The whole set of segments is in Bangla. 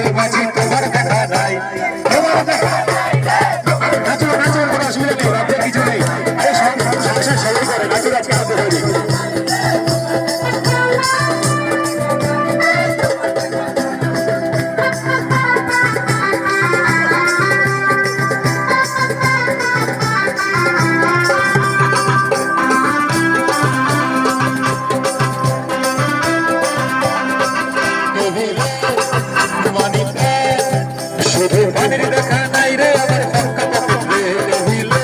ফুলের মাঝি তোমার দেখা নাই, তোমার দেখা নাই রে। নাচুন নাচুন, কোনো অসুবিধা নেই, রাজ্যে কিছু নেই। এই সংসার সবাই করে, নাচুন আজকে আমাদের হয়নি। শুধু পানির দেখা নাই রে আমার ফরকা পকেটে রহিলে,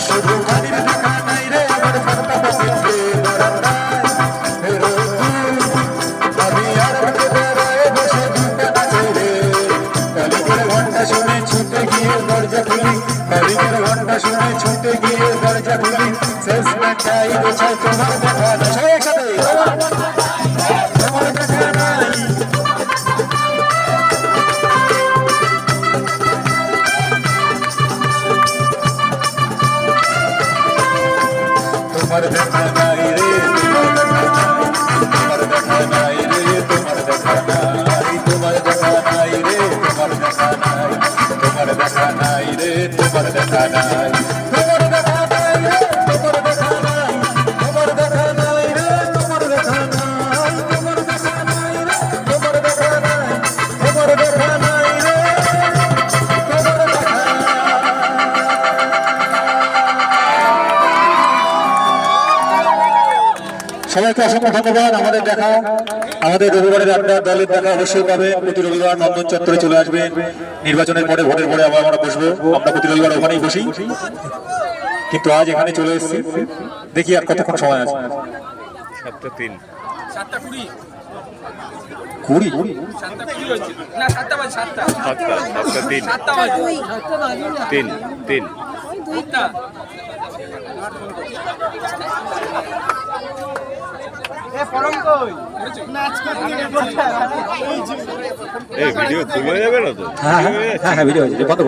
শুধু পানির দেখা নাই রে আমার ফরকা পকেটে আমি আর বেড়ায় বসে দুটা নাচে রে। কালিকের ঘন্টা শুনে ছুটে গিয়ে দরজা খুলি, কালিকের ঘন্টা শুনে ছুটে গিয়ে দরজা খুলি, শেষ না চাই গোছায় তোমার দেখা নাই। সবাই একসাথে তোমার দেখা নাই, তোমার দেখা নাই রে, তোমার দেখা নাই, তোমার দেখা নাই রে, তোমার দেখা নাই, তোমার দেখা নাই রে, তোমার দেখা নাই, তোমার দেখা নাই রে, তোমার দেখা নাই, তোমার দেখা নাই, তোমার দেখা নাই রে, তোমার দেখা নাই, তোমার দেখা নাই রে, তোমার দেখা নাই, তোমার দেখা নাই রে, তোমার দেখা নাই। সবাইকে অসংখ্য ধন্যবাদ। আমাদের দেখা, আমাদের রবিবারের আড্ডা দলের দেখা অবশ্যই পাবে। প্রতি রবিবার নন্দন চত্বরে চলে আসবে। নির্বাচনের পরে, ভোটের পরে আবার আমরা বসবো। আমরা প্রতি রবিবার ওখানেই বসি, কিন্তু আজ এখানে চলে এসেছি। দেখি আর কতক্ষণ সময় আছে। 7:03 7:20 কুড়ি না 7টা বাজে 7টা 7:03 7টা বাজে 3 2টা এ পরম কই নাচ করতে বলছে এই ভিডিও তুলে যাবে না তো? হ্যাঁ ভিডিও কত